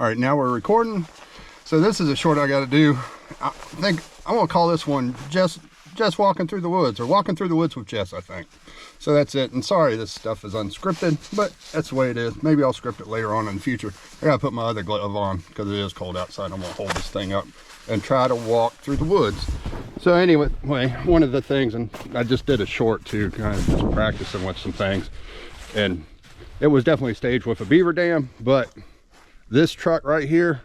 All right, now we're recording. So this is a short I got to do. I think I'm gonna call this one just walking through the woods, or walking through the woods with Jess, I think. So that's it. And sorry this stuff is unscripted, but that's the way it is. Maybe I'll script it later on in the future. I gotta put my other glove on because it is cold outside. I'm gonna hold this thing up and try to walk through the woods. So anyway, one of the things, and I just did a short too, kind of just practicing with some things, and it was definitely staged with a beaver dam, but this truck right here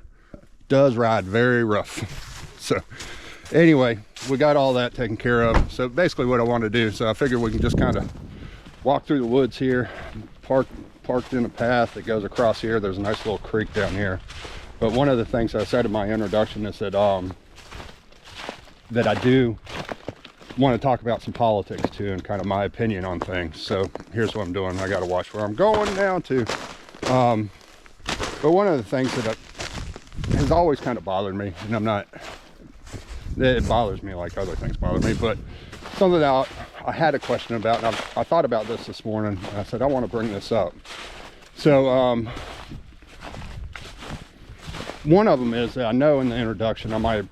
does ride very rough. So anyway, we got all that taken care of. So basically what I want to do, so I figured we can just kind of walk through the woods here, parked in a path that goes across here. There's a nice little creek down here. But one of the things I said in my introduction is that that I do want to talk about some politics too, and kind of my opinion on things. So here's what I'm doing. I got to watch where I'm going now too. But one of the things that has always kind of bothered me, and I'm not, it bothers me like other things bother me, but something that I had a question about, and I thought about this morning, and I said I want to bring this up. So one of them is that I know in the introduction I might have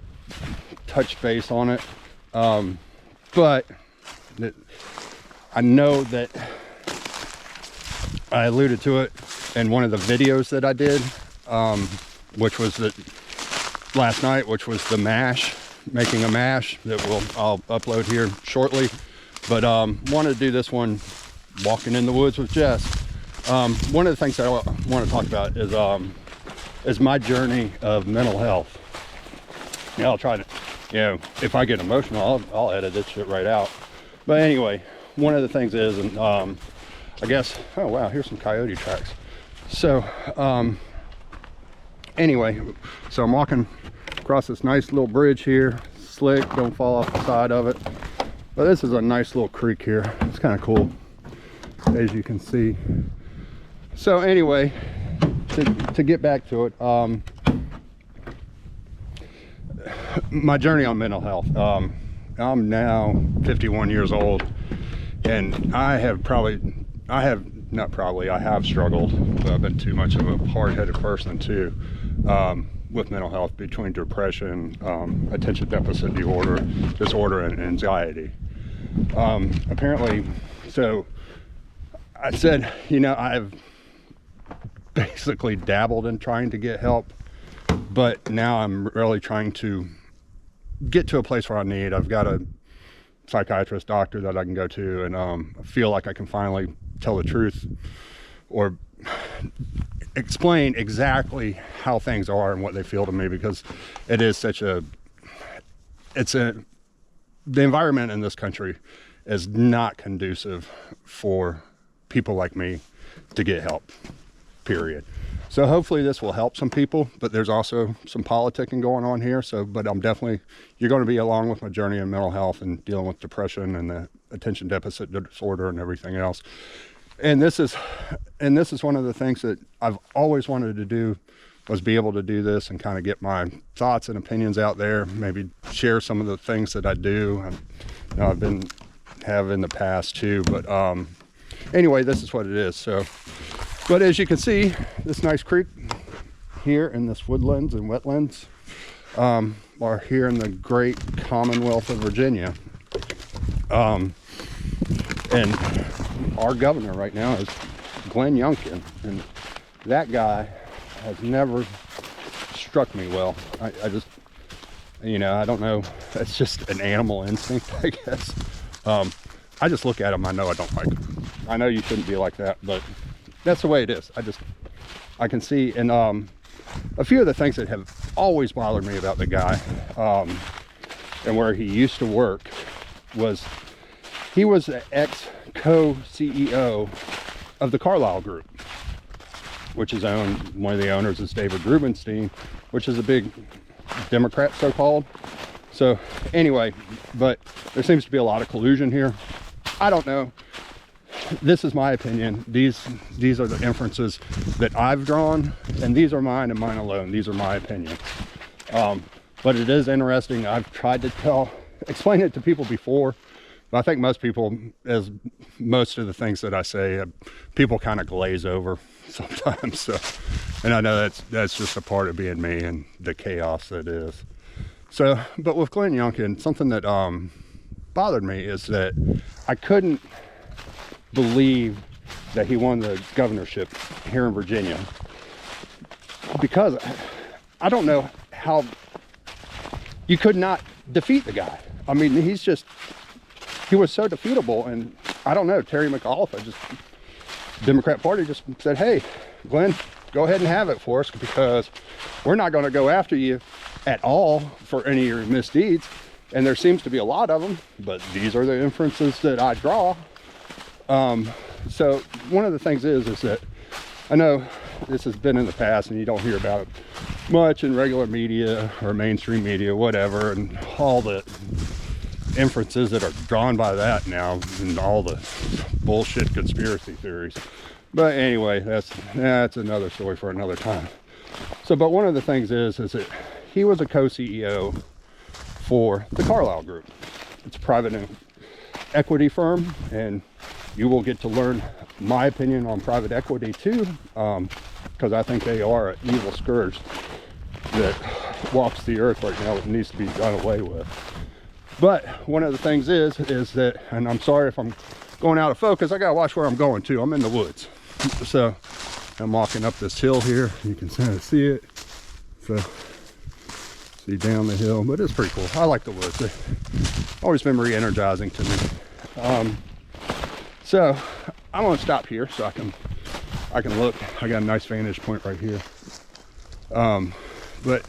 touched base on it, but I know that I alluded to it in one of the videos that I did, which was last night, which was the mash, making a mash that I'll upload here shortly. But wanted to do this one, walking in the woods with Jess. One of the things that I want to talk about is my journey of mental health. Yeah, I'll try to, if I get emotional, I'll edit this shit right out. But anyway, one of the things is, and I guess, oh wow, here's some coyote tracks. So anyway, so I'm walking across this nice little bridge here, slick, don't fall off the side of it. But this is a nice little creek here. It's kind of cool, as you can see. So anyway, to get back to it, my journey on mental health. I'm now 51 years old, and I have struggled. I've been too much of a hard-headed person too, with mental health, between depression, attention deficit disorder, and anxiety. Apparently, so I said, I've basically dabbled in trying to get help, but now I'm really trying to get to a place where I've got a psychiatrist doctor that I can go to, and I feel like I can finally tell the truth or explain exactly how things are and what they feel to me, because it is the environment in this country is not conducive for people like me to get help, period. So hopefully this will help some people, but there's also some politicking going on here. So, but you're going to be along with my journey in mental health and dealing with depression and the attention deficit disorder and everything else. And this is one of the things that I've always wanted to do, was be able to do this and kind of get my thoughts and opinions out there, maybe share some of the things that I do. I've have in the past too, but anyway, this is what it is. So, but as you can see, this nice creek here in this woodlands and wetlands are here in the great Commonwealth of Virginia. And our governor right now is Glen Youngkin, and that guy has never struck me well. I just, I don't know, it's just an animal instinct, I guess. I just look at him, I know I don't like him. I know you shouldn't be like that, but that's the way it is. I can see, and a few of the things that have always bothered me about the guy, and where he used to work, was he was the ex-co-CEO of the Carlyle Group, which is one of the owners is David Rubenstien, which is a big Democrat, so-called. So anyway, but there seems to be a lot of collusion here. I don't know. This is my opinion. These are the inferences that I've drawn, and these are mine and mine alone. These are my opinions. But it is interesting. I've tried to explain it to people before, but I think most people, as most of the things that I say, people kind of glaze over sometimes. So And I know that's just a part of being me and the chaos that is. So, but with Glen Youngkin, something that bothered me is that I couldn't believe that he won the governorship here in Virginia, because I don't know how you could not defeat the guy. I mean, he was so defeatable, and I don't know, Terry Mcauliffe, Democrat Party just said, hey, Glenn, go ahead and have it for us, because we're not going to go after you at all for any of your misdeeds. And there seems to be a lot of them, but these are the inferences that I draw. So one of the things is that I know this has been in the past and you don't hear about it much in regular media or mainstream media, whatever, and all the inferences that are drawn by that now and all the bullshit conspiracy theories. But anyway, that's another story for another time. So, but one of the things is that he was a co-CEO for the Carlyle Group. It's a private equity firm, and you will get to learn my opinion on private equity too, because I think they are an evil scourge that walks the earth right now that needs to be done away with. But one of the things is that, and I'm sorry if I'm going out of focus, I gotta watch where I'm going to. I'm in the woods. So I'm walking up this hill here. You can kind of see it. So see down the hill, but it's pretty cool. I like the woods. They've always been re-energizing to me. So I'm gonna stop here so I can look. I got a nice vantage point right here. But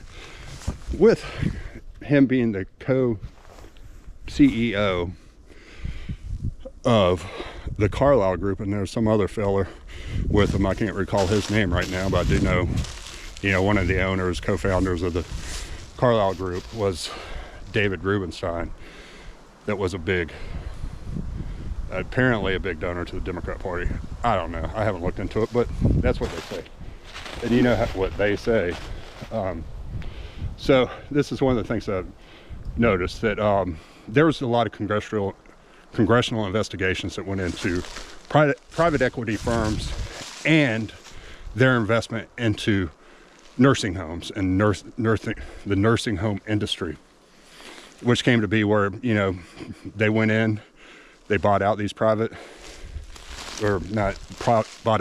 with him being the co-CEO of the Carlyle Group, and there's some other fella with him, I can't recall his name right now, but I do know, one of the owners, co-founders of the Carlyle Group was David Rubenstien, that was apparently a big donor to the Democrat Party. I don't know, I haven't looked into it, but that's what they say. And you know what they say. So this is one of the things that I've noticed, that there was a lot of congressional investigations that went into private equity firms and their investment into nursing homes and the nursing home industry, which came to be where, they went in, they bought out these bought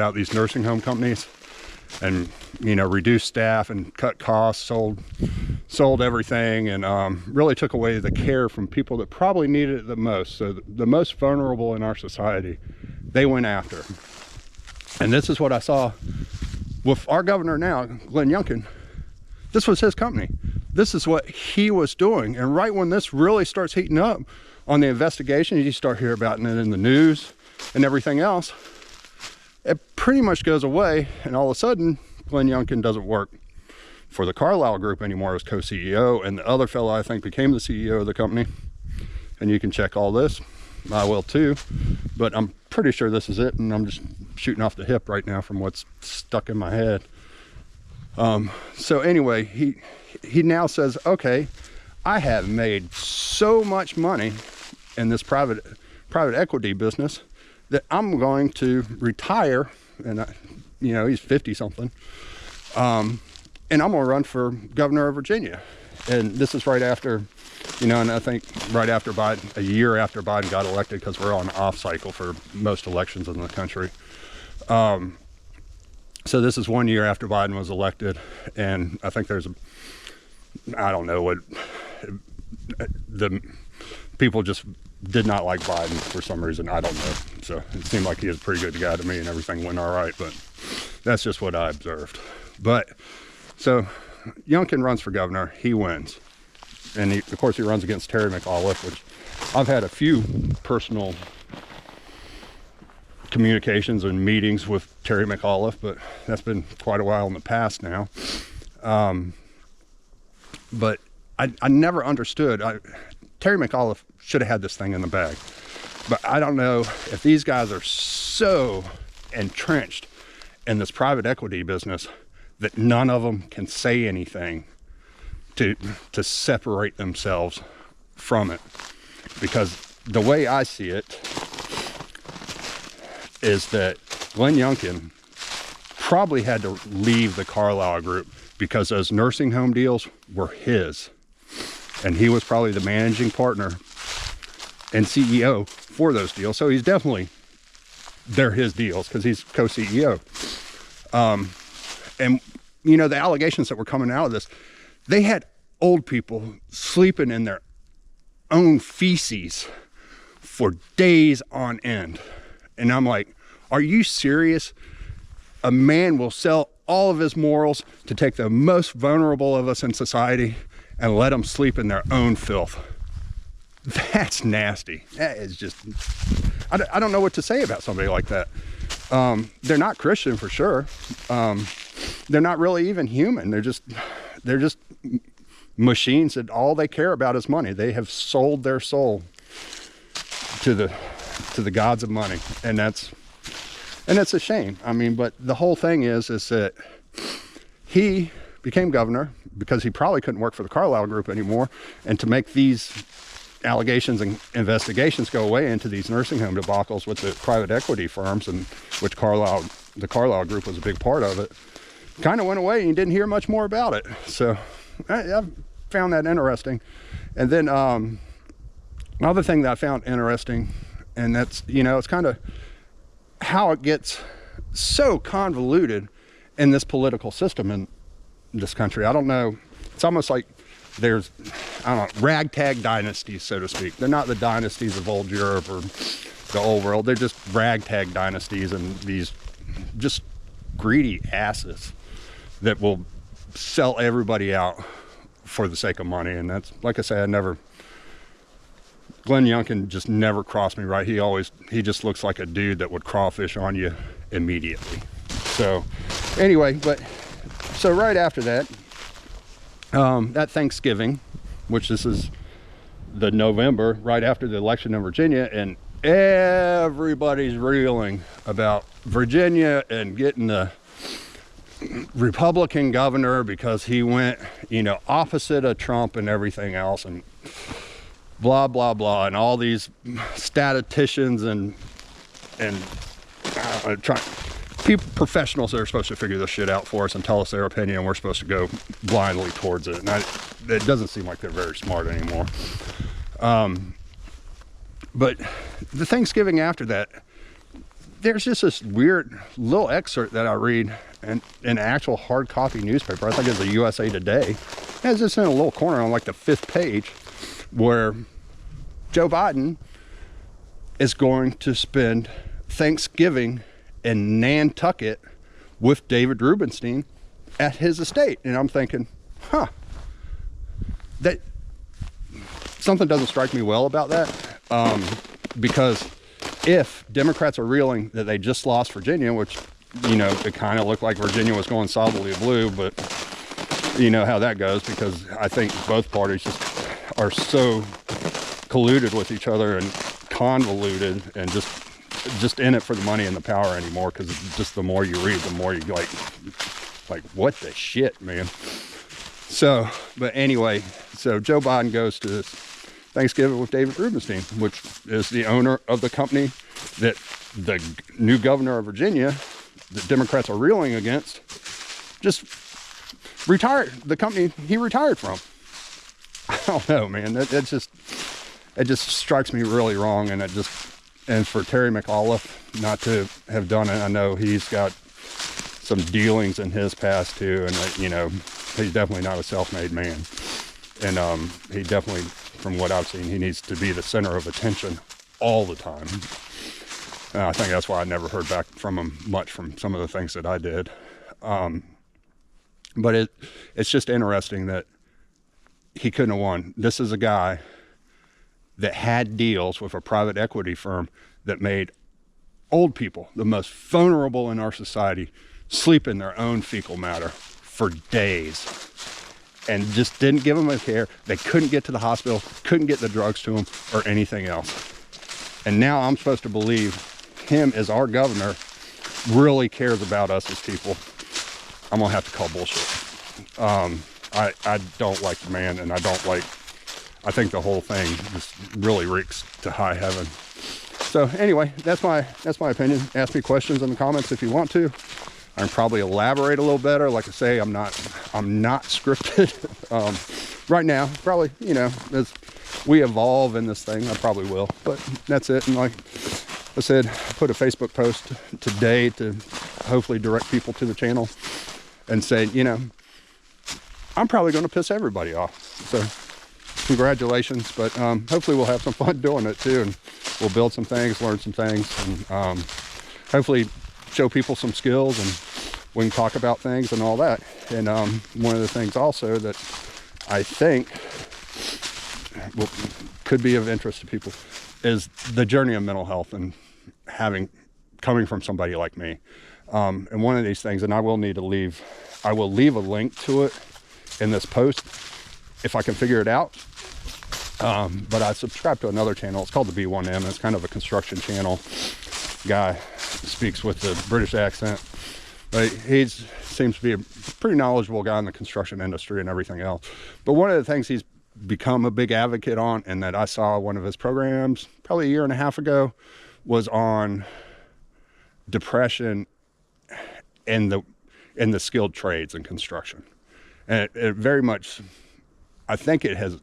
out these nursing home companies, and reduced staff and cut costs, sold everything, and really took away the care from people that probably needed it the most. So the most vulnerable in our society, they went after. And this is what I saw with our governor now, Glen Youngkin. This was his company. This is what he was doing. And right when this really starts heating up on the investigation, you start hearing about it in the news and everything else, it pretty much goes away, and all of a sudden Glen Youngkin doesn't work for the Carlyle Group anymore as co-CEO, and the other fellow I think became the CEO of the company. And you can check all this, I will too, but I'm pretty sure this is it, and I'm just shooting off the hip right now from what's stuck in my head. So anyway, he now says, okay, I have made so much money in this private equity business that I'm going to retire, and he's 50 something, and I'm gonna run for governor of Virginia. And this is right after, and I think right after Biden, a year after Biden got elected, because we're on an off cycle for most elections in the country. So this is 1 year after Biden was elected, and I think I don't know what, the people just did not like Biden for some reason. I don't know. So it seemed like he was a pretty good guy to me, and everything went all right, but that's just what I observed. But so Youngkin runs for governor, he wins. And of course he runs against Terry Mcauliffe, which I've had a few personal communications and meetings with Terry Mcauliffe, but that's been quite a while in the past now. But I never understood. Terry Mcauliffe should have had this thing in the bag. But I don't know if these guys are so entrenched in this private equity business that none of them can say anything to separate themselves from it. Because the way I see it is that Glen Youngkin probably had to leave the Carlyle Group because those nursing home deals were his. And he was probably the managing partner and CEO for those deals. So he's definitely, they're his deals because he's co-CEO. And, you know, the allegations that were coming out of this, they had old people sleeping in their own feces for days on end. And I'm like, are you serious? A man will sell all of his morals to take the most vulnerable of us in society and let them sleep in their own filth. That's nasty. That is just, I don't know what to say about somebody like that. They're not Christian for sure. They're not really even human. They're just machines that all they care about is money. They have sold their soul to the gods of money, and it's a shame. I mean, but the whole thing is that he became governor because he probably couldn't work for the Carlyle Group anymore, and to make these allegations and investigations go away into these nursing home debacles with the private equity firms, and which the Carlyle Group was a big part of it, kind of went away and you didn't hear much more about it. So I found that interesting. And then another thing that I found interesting, and that's, you know, it's kind of how it gets so convoluted in this political system in this country. I don't know, it's almost like there's, I don't know, ragtag dynasties, so to speak. They're not the dynasties of old Europe or the old world. They're just ragtag dynasties, and these just greedy asses that will sell everybody out for the sake of money. And that's, like I say, Glen Youngkin just never crossed me right. He just looks like a dude that would crawfish on you immediately. So anyway, so right after that, that Thanksgiving, which this is the November, right after the election in Virginia, and everybody's reeling about Virginia and getting the Republican governor because he went, you know, opposite of Trump and everything else, and blah, blah, blah, and all these statisticians and professionals that are supposed to figure this shit out for us and tell us their opinion, and we're supposed to go blindly towards it. And it doesn't seem like they're very smart anymore. But the Thanksgiving after that, there's just this weird little excerpt that I read in an actual hard copy newspaper. I think it's the USA Today. It's just in a little corner on like the 5th page, where Joe Biden is going to spend Thanksgiving in Nantucket with David Rubenstien at his estate. And I'm thinking, that something doesn't strike me well about that, because if Democrats are reeling that they just lost Virginia, which, you know, it kind of looked like Virginia was going solidly blue, but you know how that goes, because I think both parties just are so colluded with each other and convoluted and just in it for the money and the power anymore, because just the more you read, the more you like what the shit, man. So, but anyway, so Joe Biden goes to this Thanksgiving with David Rubenstien, which is the owner of the company that the new governor of Virginia, the Democrats are reeling against, just retired. The company he retired from. I don't know, man. It just strikes me really wrong, and and for Terry Mcauliffe not to have done it, I know he's got some dealings in his past too, and you know, he's definitely not a self-made man, and he definitely, from what I've seen, he needs to be the center of attention all the time. I think that's why I never heard back from him much from some of the things that I did. But it's just interesting that he couldn't have won. This is a guy that had deals with a private equity firm that made old people, the most vulnerable in our society, sleep in their own fecal matter for days, and just didn't give them a care. They couldn't get to the hospital, couldn't get the drugs to them or anything else. And now I'm supposed to believe him as our governor really cares about us as people. I'm gonna have to call bullshit. I don't like the man, and I think the whole thing just really reeks to high heaven. So anyway, that's my opinion. Ask me questions in the comments if you want to. I can probably elaborate a little better. Like I say, I'm not scripted. Right now, probably, you know, as we evolve in this thing, I probably will, but that's it. And like I said, I put a Facebook post today to hopefully direct people to the channel and say, you know, I'm probably going to piss everybody off. So congratulations, but hopefully we'll have some fun doing it too, and we'll build some things, learn some things, and hopefully show people some skills, and we can talk about things and all that. And one of the things also that I think could be of interest to people is the journey of mental health, and coming from somebody like me. And one of these things, and I will leave a link to it in this post if I can figure it out. But I subscribe to another channel. It's called the B1M. It's kind of a construction channel. Guy speaks with the British accent, but he seems to be a pretty knowledgeable guy in the construction industry and everything else. But one of the things he's become a big advocate on, and that I saw one of his programs probably a year and a half ago, was on depression in the skilled trades and construction. And it very much, I think it has,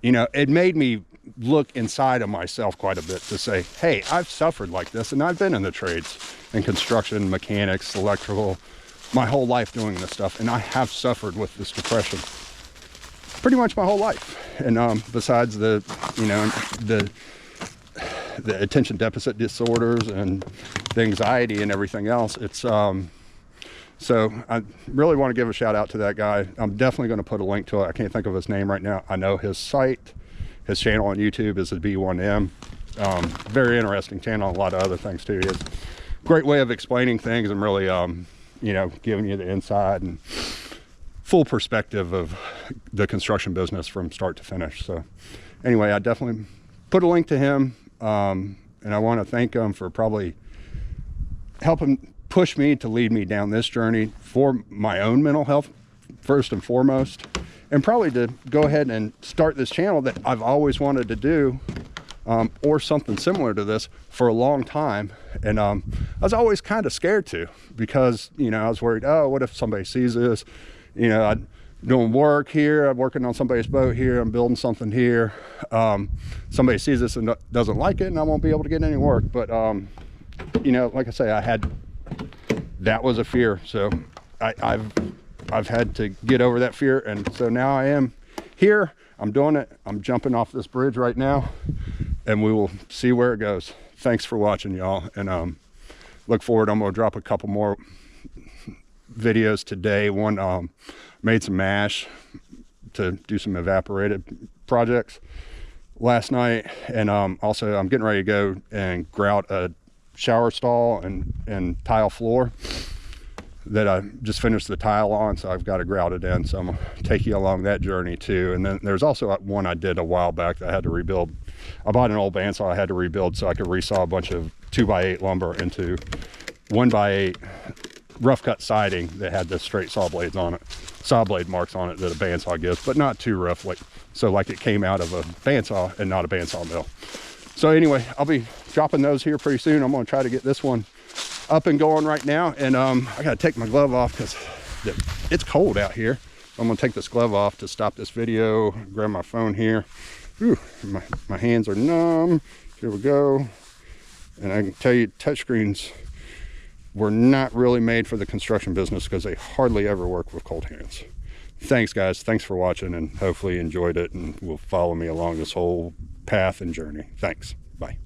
you know, it made me look inside of myself quite a bit to say, hey, I've suffered like this, and I've been in the trades and construction, mechanics, electrical, my whole life doing this stuff, and I have suffered with this depression pretty much my whole life. And besides the, you know, the attention deficit disorders and the anxiety and everything else, it's so I really want to give a shout out to that guy. I'm definitely going to put a link to it. I can't think of his name right now. I know his site, his channel on YouTube is the B1M. Very interesting channel, a lot of other things too. He has a great way of explaining things and really, you know, giving you the inside and full perspective of the construction business from start to finish. So anyway, I definitely put a link to him, and I want to thank him for probably helping push me to lead me down this journey for my own mental health first and foremost, and probably to go ahead and start this channel that I've always wanted to do, or something similar to this for a long time. And I was always kind of scared to, because, you know, I was worried, oh, what if somebody sees this? You know, I'm doing work here, I'm working on somebody's boat here, I'm building something here. Somebody sees this and doesn't like it, and I won't be able to get any work. But, you know, like I say, that was a fear. So I've had to get over that fear. And so now I am here, I'm doing it. I'm jumping off this bridge right now, and we will see where it goes. Thanks for watching, y'all. And look forward, I'm gonna drop a couple more videos today. One, made some mash to do some evaporated projects last night, and also I'm getting ready to go and grout a shower stall and tile floor that I just finished the tile on, so I've got to grout it in. So I'm gonna take you along that journey too. And then there's also one I did a while back that I had to rebuild. I bought an old bandsaw I had to rebuild so I could resaw a bunch of 2x8 lumber into 1x8 rough cut siding that had the straight saw blades on it, saw blade marks on it that a bandsaw gives, but not too rough, like it came out of a bandsaw and not a bandsaw mill. So anyway, I'll be dropping those here pretty soon. I'm gonna try to get this one up and going right now. And I gotta take my glove off because it's cold out here. I'm gonna take this glove off to stop this video, grab my phone here. Whew, my hands are numb. Here we go. And I can tell you, touchscreens were not really made for the construction business because they hardly ever work with cold hands. Thanks, guys. Thanks for watching, and hopefully you enjoyed it and will follow me along this whole path and journey. Thanks. Bye.